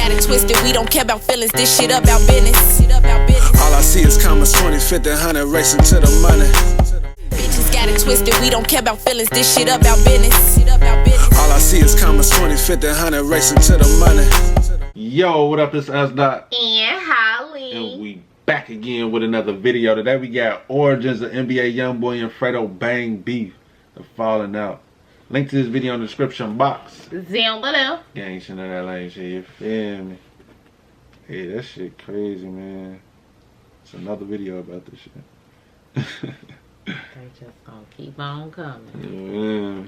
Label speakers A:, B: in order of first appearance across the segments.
A: got it twisted, we don't care about feelings, this shit about business.
B: All I see is commas, 20, 50, 100, racing to the money.
A: Bitches got it twisted, we don't care about feelings, this shit about business.
B: All I see is commas, 20, 50, 100, racing to the money.
C: Yo, what up? It's us Dot
D: and Holly,
C: and we back again with another video. Today we got origins of NBA YoungBoy and Fredo bang beef, the falling out. Link to this video in the description box.
D: down below.
C: Gang shit of that lame shit, you feel me? Hey, that shit crazy, man. It's another video about this shit.
D: They just gonna keep on coming.
C: Yeah.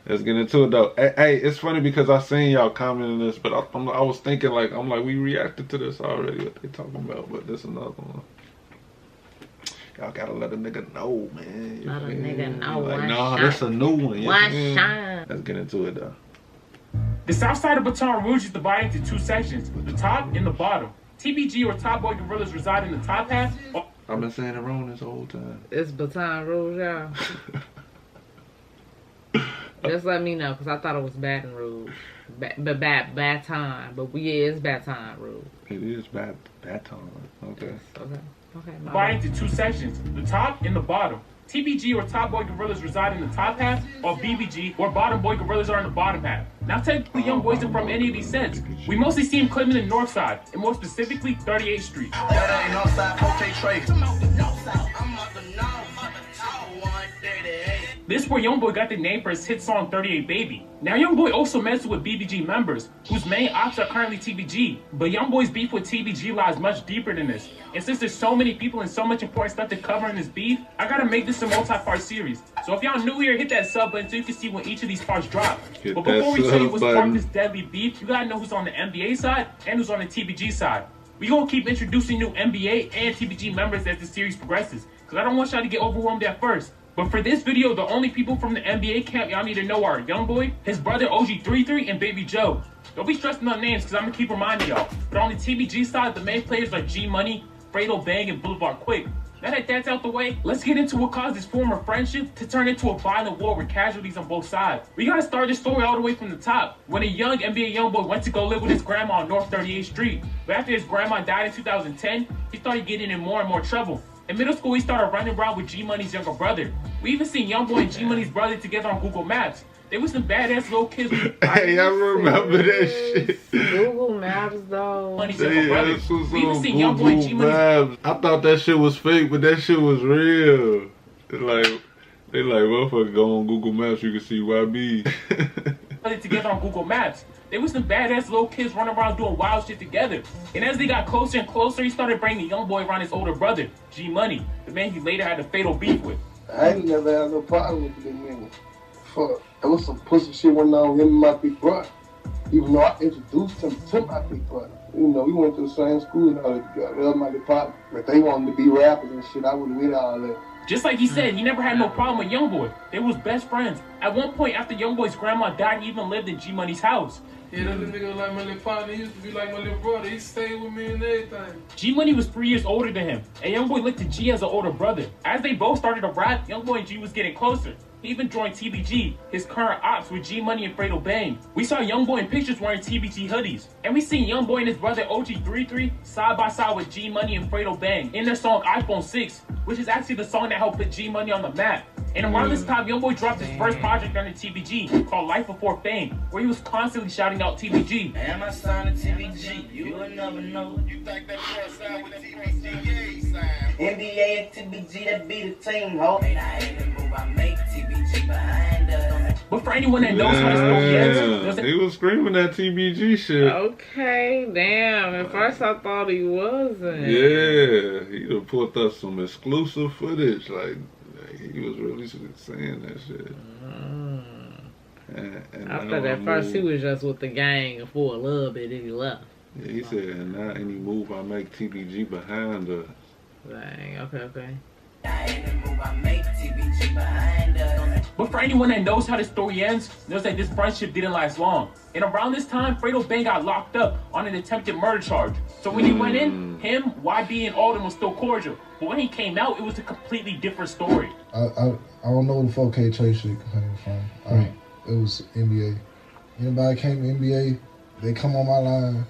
C: Let's get into it though. Hey, it's funny because I seen y'all commenting this, but I was thinking like, we reacted to this already, what they talking about, but this another one. Y'all gotta let a nigga know, man.
D: Let a nigga know.
C: Like, nah, this a new one.
D: One shot.
C: Let's get into it though.
E: The south side of Baton Rouge is divided into two sections, the top and the bottom. TBG or Top Boy Gorillas reside in the top half.
C: I've been saying it wrong this whole time.
D: It's Baton Rouge, y'all. Just let me know, because I thought it was Baton Rouge. Baton. But it's Baton Rouge.
C: It is Baton. Okay.
D: Okay.
E: Divided into two sections, the top and the bottom. TBG or Top Boy Gorillas reside in the top half, or BBG or Bottom Boy Gorillas are in the bottom half. Now technically Young Boy isn't from any of these sets. We mostly see him claiming the north side, and more specifically 38th Street. This is where Young Boy got the name for his hit song 38 Baby. Now Young Boy also messes with BBG members, whose main ops are currently TBG. But Young Boy's beef with TBG lies much deeper than this. And since there's so many people and so much important stuff to cover in this beef, I gotta make this a multi-part series. So if y'all new here, hit that sub button so you can see when each of these parts drop. But before we tell you what's part of this deadly beef, you gotta know who's on the NBA side and who's on the TBG side. We gonna keep introducing new NBA and TBG members as the series progresses, because I don't want y'all to get overwhelmed at first. But for this video, the only people from the NBA camp y'all need to know are YoungBoy, his brother OG33, and Baby Joe. Don't be stressing on names, because I'm going to keep reminding y'all. But on the TBG side, the main players are G Money, Fredo Bang, and Boulevard Quick. Now that that's out the way, let's get into what caused this former friendship to turn into a violent war with casualties on both sides. We gotta start this story all the way from the top. When a young NBA YoungBoy went to go live with his grandma on North 38th Street. But after his grandma died in 2010, he started getting in more and more trouble. In middle school, he started running around with G Money's younger brother. We even seen YoungBoy and G Money's brother together on Google Maps. They were some badass little kids.
C: Hey, I remember that shit.
D: Google Maps, though.
E: Money's younger brother. We even seen YoungBoy and G Money's.
C: I thought that shit was fake, but that shit was real. They like, motherfucker, go on Google Maps, you can see YB.
E: Together on Google Maps. They were some badass little kids running around doing wild shit together. And as they got closer and closer, he started bringing YoungBoy around his older brother, G Money, the man he later had a fatal beef with.
F: I ain't never had no problem with the nigga. Fuck, there was some pussy shit went on him and my big brother. Even though I introduced him to my big brother. You know, we went to the same school and all that together. That was my department. But they wanted to be rappers and shit. I wouldn't with all that.
E: Just like he said, he never had no problem with YoungBoy. They was best friends. At one point, after YoungBoy's grandma died, he even lived in G Money's house.
G: Yeah, that nigga was like my little partner. He used to be like my little brother. He stayed with me and everything.
E: G Money was 3 years older than him, and YoungBoy looked to G as an older brother. As they both started to rap, YoungBoy and G was getting closer. He even joined TBG, his current ops with G Money and Fredo Bang. We saw YoungBoy in pictures wearing TBG hoodies. And we seen YoungBoy and his brother OG33 side by side with G Money and Fredo Bang in their song iPhone 6, which is actually the song that helped put G Money on the map. And around this time, YoungBoy dropped his first project under TBG called Life Before Fame, where he was constantly shouting out TBG.
H: Am I signed to TBG? You will never know.
I: You think that boy signed with TBG? Signed.
H: NBA and TBG, that be the team, ho. Ain't I every move I make, TBG behind us.
E: But for anyone that knows how the story ends,
C: he was screaming that TBG shit.
D: Okay, damn. At first I thought he wasn't.
C: Yeah, he done put us some exclusive footage. Like he was really saying that shit. And
D: after that first, he was just with the gang for a little bit and he left.
C: Yeah, he said, and now any move I make, TBG behind us.
D: Dang, okay.
E: But for anyone that knows how the story ends, knows that this friendship didn't last long. And around this time, Fredo Bang got locked up on an attempted murder charge. So when he went in, him, YB, and Alden was still cordial. But when he came out, it was a completely different story.
F: I don't know where the 4K Chase shit came from. It was NBA. Anybody came to NBA, they come on my line,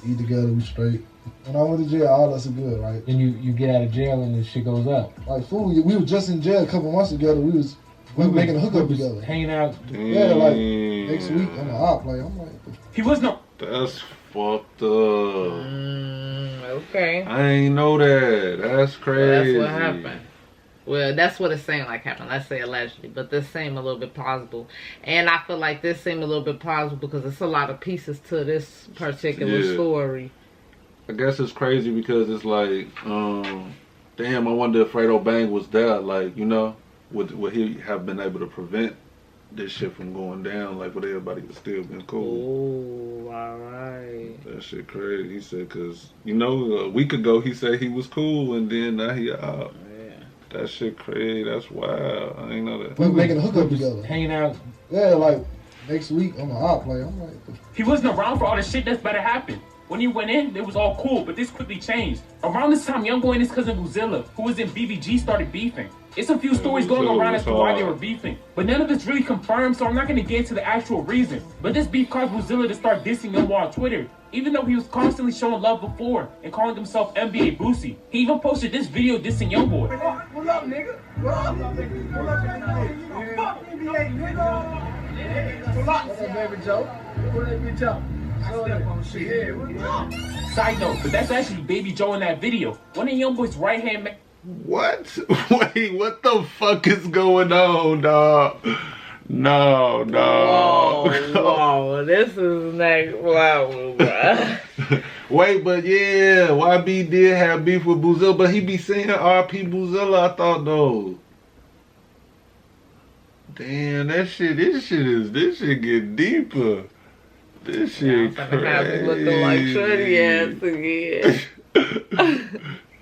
J: eat together, we straight. When I went to jail, all us are good, right?
K: Then you get out of jail and the shit goes up.
J: Like, fool, we were just in jail a couple months together. We was making a hookup together.
K: Hanging out.
J: Yeah, like, next week, I'm an op. Like, I'm like...
E: He was no...
C: That's fucked up.
D: Okay.
C: I ain't know that. That's crazy.
D: Well, that's what happened. Well, that's what it's saying like happened. Let's say allegedly. But this seemed a little bit plausible. And I feel like this seemed a little bit plausible because it's a lot of pieces to this particular story.
C: I guess it's crazy because it's like, damn, I wonder if Fredo Bang was there, like, you know, would he have been able to prevent this shit from going down, like, would everybody have still been cool?
D: Oh, alright.
C: That shit crazy. He said, cause, you know, a week ago he said he was cool and then now he out.
D: Yeah.
C: That shit crazy. That's wild. I ain't know that.
J: We were making a hookup together.
K: Hanging out.
J: Yeah, like, next week, I'm an op. Like, I'm like...
E: He wasn't around for all the shit that's about to happen. When he went in, it was all cool, but this quickly changed. Around this time, YoungBoy and his cousin Buzilla, who was in BBG, started beefing. It's a few stories going around as to why they were beefing, but none of it's really confirmed, so I'm not going to get into the actual reason. But this beef caused Buzilla to start dissing YoungBoy on Twitter, even though he was constantly showing love before and calling himself NBA Boosie. He even posted this video dissing YoungBoy.
I: What up, nigga? What up, nigga? What up, nigga? Fuck NBA, nigga. What up, baby Joe? What up, baby Joe?
E: Side note, but that's actually Baby Joe in that video. One of YoungBoy's right hand man.
C: What? Wait, what the fuck is going on, dog? No, dog.
D: Whoa, this is next level, bro.
C: Wait, but yeah, YB did have beef with Buzilla, but he be saying RP Buzilla, I thought, though. Damn, this shit get deeper. This shit crazy.
D: Have me looking like shorty ass again.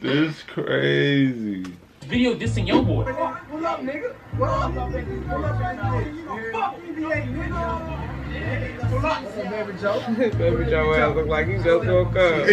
C: This crazy.
E: Video dissing YoungBoy.
I: What up, nigga? What up, nigga? What up, nigga? Fuck NBA, nigga. What up, baby Joe?
D: Baby Joe ass look like he just woke up.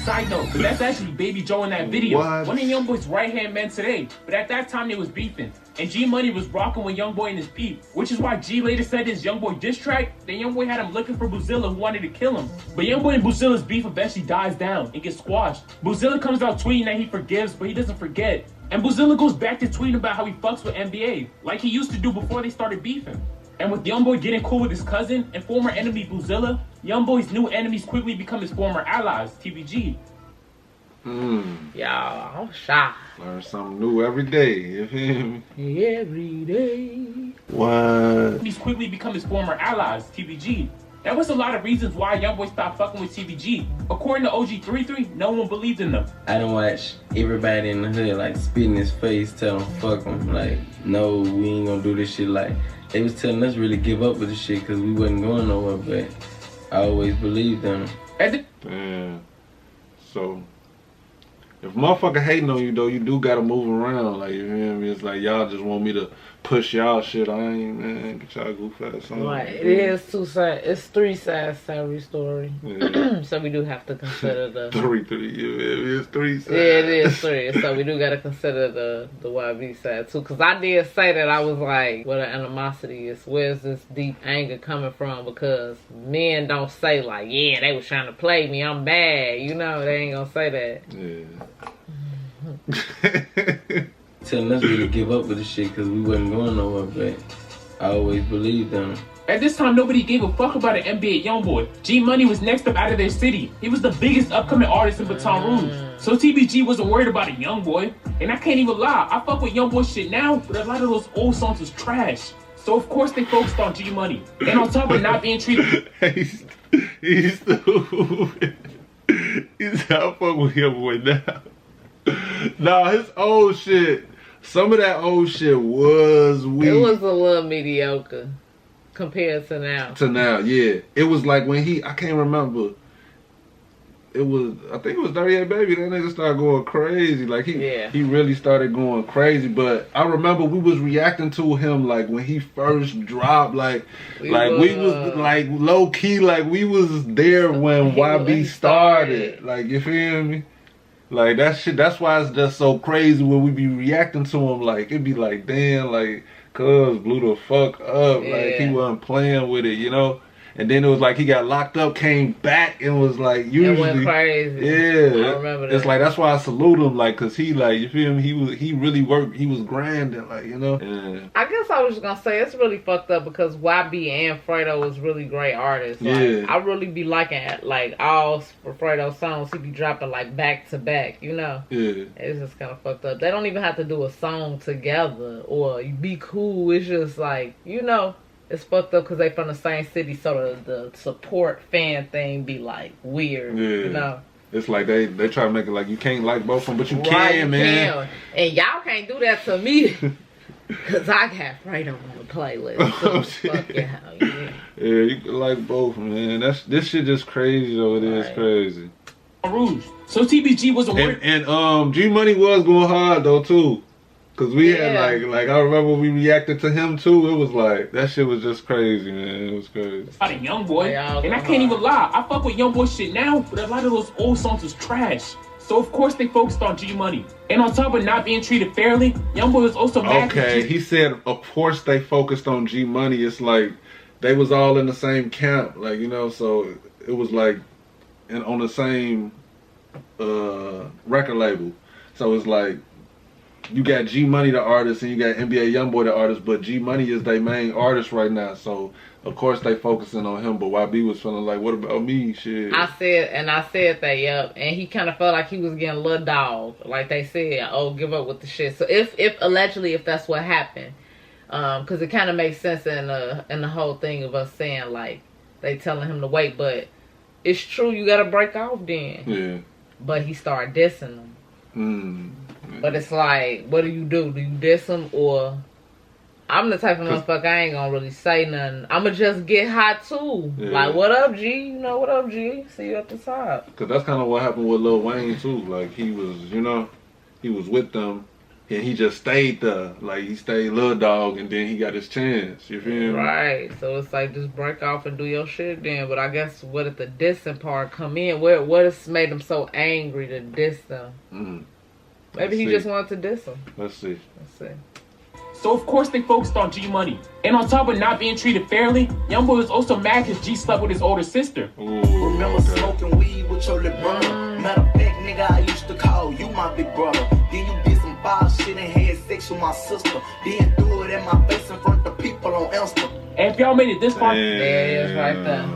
E: Side note, but that's actually Baby Joe in that video.
C: What?
E: One of YoungBoy's right-hand men today, but at that time they was beefing. And G Money was rocking with YoungBoy in his beef, which is why G later said in his YoungBoy diss track that YoungBoy had him looking for Buzilla who wanted to kill him. But YoungBoy and Buzilla's beef eventually dies down and gets squashed. Buzilla comes out tweeting that he forgives, but he doesn't forget. And Buzilla goes back to tweeting about how he fucks with NBA, like he used to do before they started beefing. And with YoungBoy getting cool with his cousin and former enemy Buzilla, YoungBoy's new enemies quickly become his former allies, TBG.
D: Y'all, I'm shocked.
C: Learn something new every day, you feel me?
D: Every day.
C: What?
E: He's quickly become his former allies, TBG. There was a lot of reasons why YoungBoy stopped fucking with TBG. According to OG33, no one believed in them.
L: I done watch everybody in the hood like spit in his face, tell him fuck him, like, no, we ain't gonna do this shit. Like, they was telling us really give up with this shit because we wasn't going nowhere, but I always believed in them.
C: Damn. So, if motherfucker hating on you though, you do gotta move around. Like, you feel me? It's like y'all just want me to push y'all shit. I ain't, man. Get y'all goof ass on.
D: Right. It is two sides. It's three sides to every story.
C: Yeah.
D: So we do have to consider the
C: three. It's three sides.
D: Yeah, it is three. So we do gotta consider the YB side too. Cause I did say that I was like, what an animosity is. Where's this deep anger coming from? Because men don't say like, yeah, they was trying to play me. I'm bad. You know, they ain't gonna say that.
C: Yeah.
L: Telling us really give up with this shit because we wasn't going nowhere, but I always believed in them.
E: At this time, nobody gave a fuck about an NBA YoungBoy. G Money was next up out of their city. He was the biggest upcoming artist in Baton Rouge. So TBG wasn't worried about a YoungBoy. And I can't even lie, I fuck with YoungBoy shit now, but a lot of those old songs was trash. So of course they focused on G Money. And on top of not being treated...
C: He's stupid. He's how fuck with YoungBoy now. Nah, his old shit, some of that old shit was weak.
D: It was a little mediocre compared to now.
C: Yeah. It was like when I can't remember. It was, I think it was 38 Baby. That nigga started going crazy. Like he really started going crazy. But I remember we was reacting to him like when he first dropped. Like we was like low key. Like we was there when YB started. Like, you feel me? Like that shit. That's why it's just so crazy when we be reacting to him. Like it be like, damn, like cuz blew the fuck up. Like he wasn't playing with it, you know. And then it was like he got locked up, came back, and was like usually
D: it went crazy.
C: Yeah,
D: I remember that.
C: It's like that's why I salute him, like, cause he like, you feel me? He really worked. He was grinding, like, you know. Yeah.
D: I guess I was just gonna say it's really fucked up because YB and Fredo was really great artists. Like,
C: Yeah.
D: I really be liking like all for Fredo songs. He be dropping like back to back, you know.
C: Yeah.
D: It's just kind of fucked up. They don't even have to do a song together or be cool. It's just like, you know. It's fucked up because they from the same city, so the support fan thing be like weird, you know.
C: It's like they try to make it like you can't like both of them, but you
D: Right,
C: can, man.
D: Can. And y'all can't do that to me because I got Fredo on the playlist. So fuck yeah,
C: yeah, you can like both, man. This shit just crazy though. It is crazy.
E: Rouge. So TBG wasn't working.
C: And G Money was going hard though too. Cause we had like I remember we reacted to him too. It was like that shit was just crazy, man. It was crazy.
E: YoungBoy, and I can't even lie. I fuck with YoungBoy shit now, but a lot of those old songs was trash. So of course they focused on G Money, and on top of not being treated fairly, YoungBoy was also mad.
C: Okay, he said of course they focused on G Money. It's like they was all in the same camp, like, you know. So it was like on the same record label. So it's like. You got G Money the artist and you got NBA YoungBoy the artist, but G Money is their main artist right now, so of course they focusing on him. But YB was feeling like, what about me? Shit.
D: I said that, yep. And he kind of felt like he was getting a little dog, like they said, oh, give up with the shit. So if allegedly if that's what happened, because it kind of makes sense in the whole thing of us saying like they telling him to wait, but it's true you gotta break off then.
C: Yeah. But
D: he started dissing them. But it's like, what do? You diss him, or I'm the type of motherfucker I ain't gonna really say nothing. I'ma just get hot too. Yeah. Like, what up, G? You know, what up, G? See you at the top.
C: Cause that's kind of what happened with Lil Wayne too. Like he was, you know, he was with them, and he just stayed there. Like he stayed Lil Dog, and then he got his chance. You feel me?
D: Right. So it's like just break off and do your shit then. But I guess what if the dissing part come in? What has made him so angry to diss them? Maybe he just wanted to diss him.
C: Let's see.
E: So of course they focused on G Money. And on top of not being treated fairly, YoungBoy was also mad because G slept with his older sister.
H: Remember smoking weed with your little brother? Matter of fact, nigga, I used to call you my big brother. Then you did some foul shit and had sex with my sister. Then threw it in my face in front of people on Insta.
E: And if y'all made it this far,
D: there it is right there.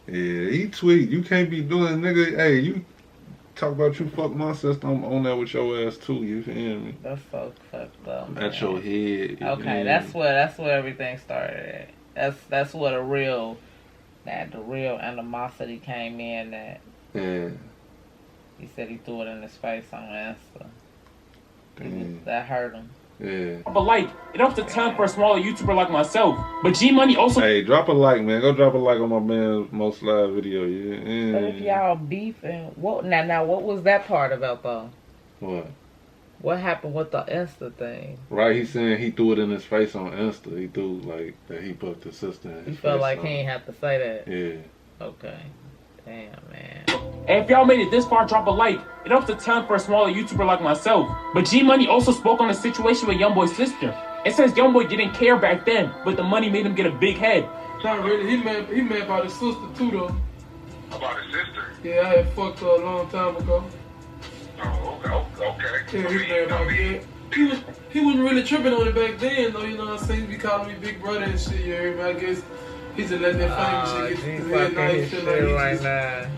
C: Yeah, he tweet. You can't be doing, nigga. Hey, you talk about you fuck my sister, I'm on that with your ass too, you feel me?
D: That's so fucked up, man.
C: At your head.
D: Okay, that's where everything started at. That's where the real animosity came in at.
C: Yeah.
D: He said he threw it in his face on Insta. That hurt him.
C: Yeah.
E: But like, it helps a ton for a smaller YouTuber like myself. But G Money also.
C: Hey, drop a like, man. Go drop a like on my man's most live video. Yeah.
D: But if y'all beefing, what now? What was that part about though?
C: What?
D: What happened with the Insta thing?
C: Right, he's saying he threw it in his face on Insta. He threw like that he put his sister in his face.
D: You felt like he ain't have to say that.
C: Yeah.
D: Okay. Damn, man.
E: And if y'all made it this far, drop a like. It helps a ton for a smaller YouTuber like myself. But G Money also spoke on the situation with YoungBoy's sister. It says YoungBoy didn't care back then, but the money made him get a big head.
G: Not really. He mad about his sister too, though.
M: About his sister?
G: Yeah, I had fucked her a long time ago.
M: Oh, okay.
G: Yeah, he mad about that. He wasn't really tripping on it back then, though. You know what I'm saying? He be calling me big brother and shit. You hear me? I guess. He just let that famous shit get to his night. Feel like he's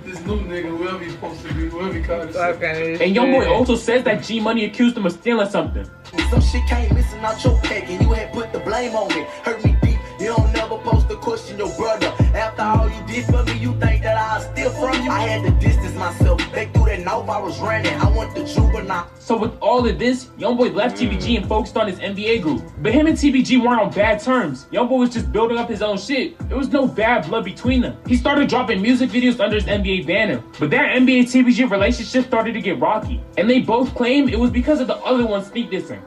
G: this new nigga, whoever he's supposed to be, whoever he call himself.
E: And YoungBoy also says that G Money accused him of stealing something.
H: Some shit came missing out your pack and you had put the blame on me. Hurt me deep, you don't never post to question your brother. After all you did for me, you think that I'll steal from you? I had to distance myself. Back through that north, I was running. I went to juvenile.
E: So with all of this, YoungBoy left TBG and focused on his NBA group. But him and TBG weren't on bad terms. YoungBoy was just building up his own shit. There was no bad blood between them. He started dropping music videos under his NBA banner. But their NBA TBG relationship started to get rocky. And they both claim it was because of the other one sneak dissing.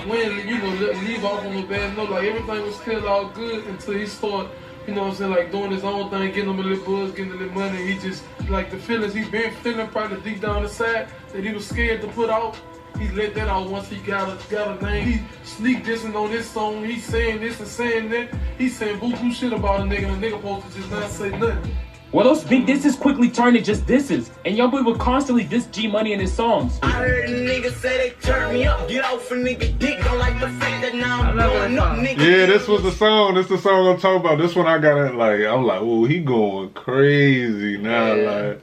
G: When, you know, leave off on a bad note, like everything was still all good until he started, you know what I'm saying, like doing his own thing, getting him a little buzz, getting a little money. He just, like the feelings he been feeling probably deep down inside that he was scared to put out, He let that out once he got a name. He sneak dissing on this song. He saying this and saying that. He saying buku shit about a nigga, and the nigga supposed to just not say nothing.
E: Well, those big disses quickly turned to just disses, and Youngboy would constantly diss G Money in his songs.
H: I heard niggas say they turn me up, get off a nigga dick, don't like the fact that now I'm blowing up, nigga.
C: Yeah, this was the song. This the song I'm talking about. This one I got it like, I'm like, whoa, he going crazy now, like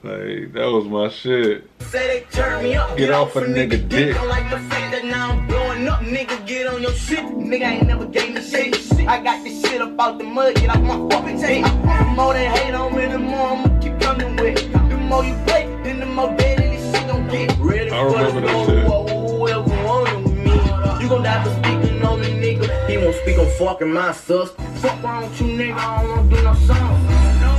C: that was my shit.
H: Say they turn me up,
C: get off a nigga dick.
H: Don't like the fact that now I'm blowing up, nigga, get on your shit. Nigga ain't never gave me shit. I got this shit up out the mud, get off my fucking tape. The more they hate on me, the more I'ma keep coming with. The more you play, then the more deadly this shit gon' get. Ready
C: I remember that shit.
H: Whoever wanted with me, you gon' die for speaking on the nigga. He won't speak on fucking my sus. Fuck wrong with you, nigga, I don't wanna do no song.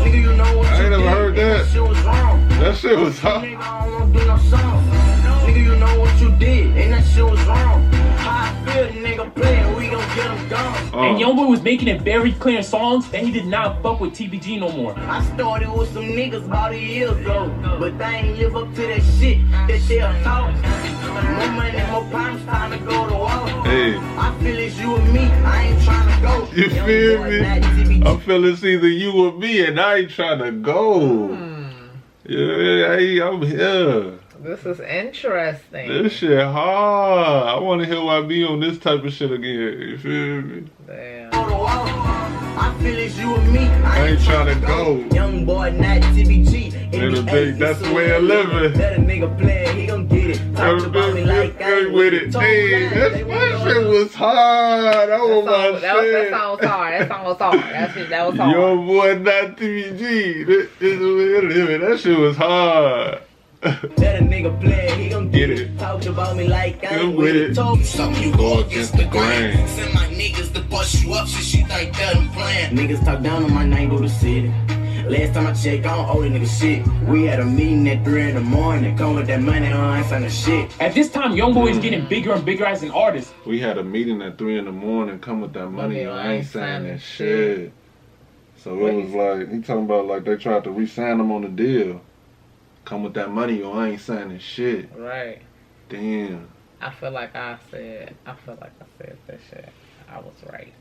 H: Nigga, you know what
C: I ain't
H: you
C: never
H: did,
C: heard that.
H: That shit was wrong.
C: That shit was hot.
H: Nigga, I don't wanna do no song. Nigga, you know what you did, and that shit was wrong. How I feel, nigga, playing, we gon' get him gone.
E: And Youngboy was making it very clear in songs that he did not fuck with TBG no more.
H: I started with some niggas about a year ago, but they ain't live up to that shit that they'll talk. More money, more problems, time to go to war.
C: Hey.
H: I feel it's you and me, I ain't trying to go.
C: You feel me? I feel it's either you or me, and I ain't trying to go. Yeah, hey, I'm here.
D: This is interesting.
C: This shit hard. I want to hear YB on this type of shit again. You feel me?
D: Damn.
H: I feel it's you and me,
C: I ain't trying to go.
H: Young boy, not TBG.
C: That's the way of living.
H: Let a nigga play, he gon' get it. Talk about me like I ain't
C: with it. Hey, that shit was hard. That was my shit.
D: That song was hard. That song was hard. That was hard.
C: Young boy, not TBG. This is the way of living. That shit was hard.
H: Let a nigga play, he gon' get it. Talk about me like I ain't with it. Told you something, you go against the grain. Send my niggas to bust you up since you think that I'm playing. Niggas talk down on my name, go to city. Last time I checked, I don't owe the nigga shit. We had a meeting at 3 in the morning. Come with that money, I ain't signing shit.
E: At this time, Youngboy is getting bigger and bigger as an artist.
C: We had a meeting at 3 in the morning. Come with that money, I ain't signing shit. So it was like, he talking about like they tried to re-sign him on the deal. Come with that money or I ain't signing shit.
D: Right.
C: Damn.
D: I feel like I said that shit. I was right.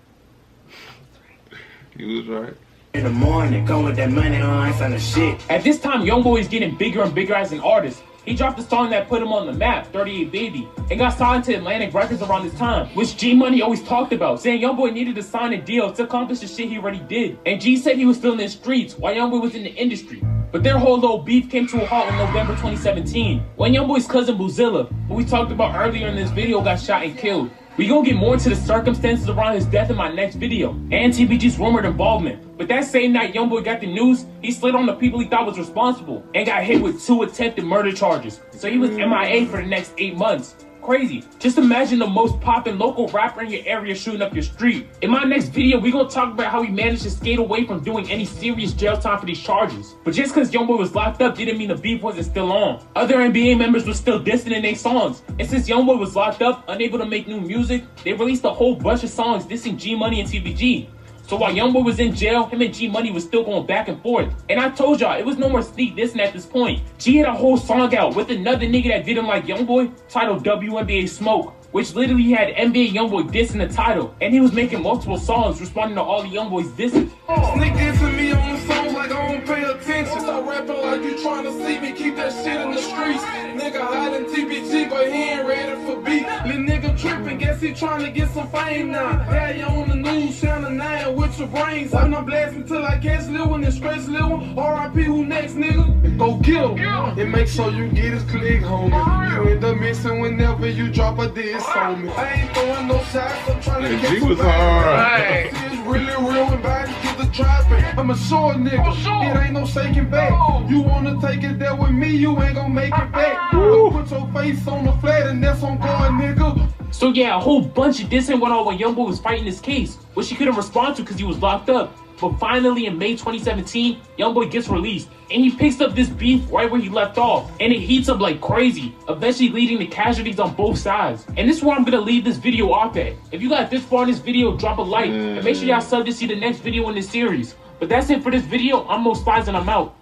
C: You was right.
H: In the morning, come with that money, I ain't signing shit.
E: At this time, Youngboy is getting bigger and bigger as an artist. He dropped a song that put him on the map, 38 Baby, and got signed to Atlantic Records around this time, which G Money always talked about, saying Youngboy needed to sign a deal to accomplish the shit he already did. And G said he was still in the streets while Youngboy was in the industry. But their whole little beef came to a halt in November 2017, when Youngboy's cousin Boozilla, who we talked about earlier in this video, got shot and killed. We gonna get more into the circumstances around his death in my next video, and TBG's rumored involvement. But that same night Youngboy got the news, he slid on the people he thought was responsible, and got hit with 2 attempted murder charges. So he was MIA for the next 8 months. Crazy. Just imagine the most poppin' local rapper in your area shooting up your street. In my next video, we gonna talk about how he managed to skate away from doing any serious jail time for these charges. But just cause Youngboy was locked up didn't mean the beef wasn't still on. Other NBA members were still dissing in their songs. And since Youngboy was locked up, unable to make new music, they released a whole bunch of songs dissing G Money and TBG. So while Youngboy was in jail, him and G Money was still going back and forth. And I told y'all, it was no more sneak dissing at this point. G had a whole song out with another nigga that didn't like Youngboy, titled WNBA Smoke, which literally had NBA Youngboy diss in the title. And he was making multiple songs responding to all the Youngboy's disses.
G: Sneak dissing me on the songs like I don't pay attention. Stop rapping like you trying to see me, keep that shit in the streets. Nigga hiding TBG, but he ain't ready for beat. Little nigga tripping, guess he trying to get some fame now. Yeah, you on the news, Channel 9 with your brains. I'm not blasting till I catch Lil one and scratch Lil one. R.I.P. who next, nigga? Go kill him. And make sure you get his click, homie. You end up missing whenever you drop a diss on me. I ain't throwing no shots, I'm trying to get some fame.
C: Right.
G: It's really real when body get the dropping. I'm a short nigga, it ain't no shaking back. You wanna take it there with me, you ain't gonna make it back. Put your face on the flat and that's on going, nigga.
E: So yeah, a whole bunch of dissing went on when Youngboy was fighting this case, which he couldn't respond to because he was locked up. But finally in May 2017, Youngboy gets released, and he picks up this beef right where he left off, and it heats up like crazy, eventually leading to casualties on both sides. And this is where I'm gonna leave this video off at. If you got this far in this video, drop a like, and make sure y'all sub to see the next video in this series. But that's it for this video. I'm Mo Spies and I'm out.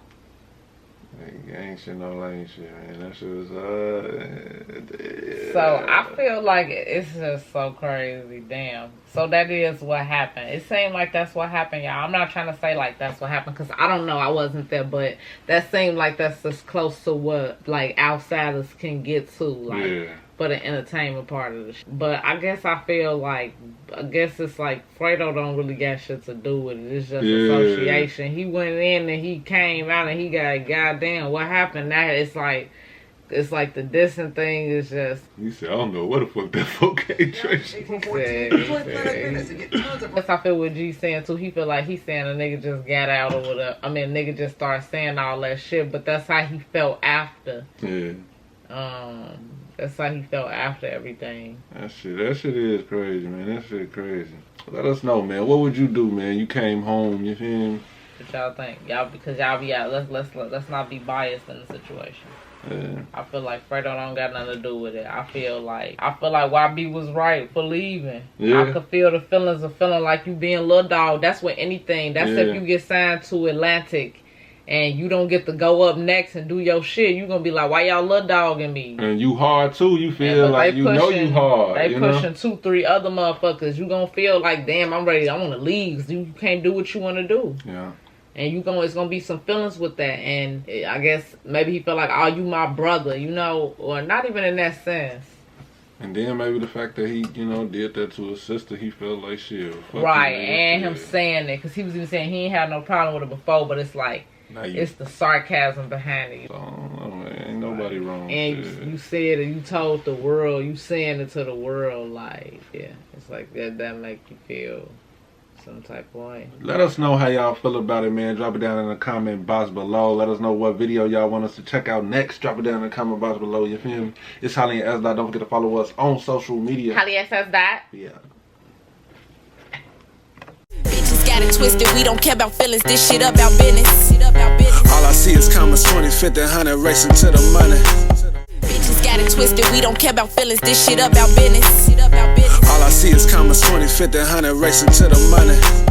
C: gang shit, no lame shit, man. That shit was,
D: So I feel like it's just so crazy. Damn. So that is what happened. It seemed like that's what happened, y'all. I'm not trying to say like that's what happened because I don't know. I wasn't there, but that seemed like that's as close to what like outsiders can get to, like for the entertainment part of the shit. But I guess I feel like it's like Fredo don't really got shit to do with it. It's just association. He went in and he came out and he got goddamn what happened. Now it's like the distant thing is just.
C: You said, I don't know what the fuck that 4K Tracy.
D: That's I feel what G saying too. He feel like he's saying a nigga just got out or whatever. I mean, a nigga just started saying all that shit, but that's how he felt after.
C: Yeah.
D: That's how he felt after everything.
C: That shit is crazy, man. That shit crazy. Let us know, man. What would you do, man? You came home, you feel me?
D: What y'all think? Y'all, because y'all be out. Let's not be biased in the situation.
C: Yeah.
D: I feel like Fredo don't got nothing to do with it. I feel like YB was right for leaving.
C: Yeah.
D: I could feel the feelings of feeling like you being little dog. That's with anything. That's if you get signed to Atlantic and you don't get to go up next and do your shit. You gonna be like, why y'all little dogging me?
C: And you hard too. You feel like you know you hard.
D: They pushing 2-3 other motherfuckers. You gonna feel like, damn, I'm ready. I want to leave. You can't do what you want to do.
C: Yeah.
D: And it's gonna be some feelings with that. And I guess maybe he felt like, oh, you my brother, you know, or not even in that sense.
C: And then maybe the fact that he, you know, did that to his sister, he felt like shit.
D: Right, and him saying it, because he was even saying he ain't had no problem with it before, but it's like, it's the sarcasm behind it.
C: So, man, ain't nobody wrong.
D: And you said it, you told the world, you saying it to the world, like, yeah, it's like that make you feel some type of way.
C: Let us know how y'all feel about it, man. Drop it down in the comment box below. Let us know what video y'all want us to check out next. Drop it down in the comment box below. You feel me? It's Holly and S. Don't forget to follow us on social media.
D: Holly and S.
C: Yeah.
A: Bitches got it twisted. We don't care about feelings. This shit about business.
B: All I see is commas 20, 50, 100 racing to the money.
A: Bitches got it twisted. We don't care about feelings. This shit about business.
B: All I see is commas 20, 50, 100 racing to the money.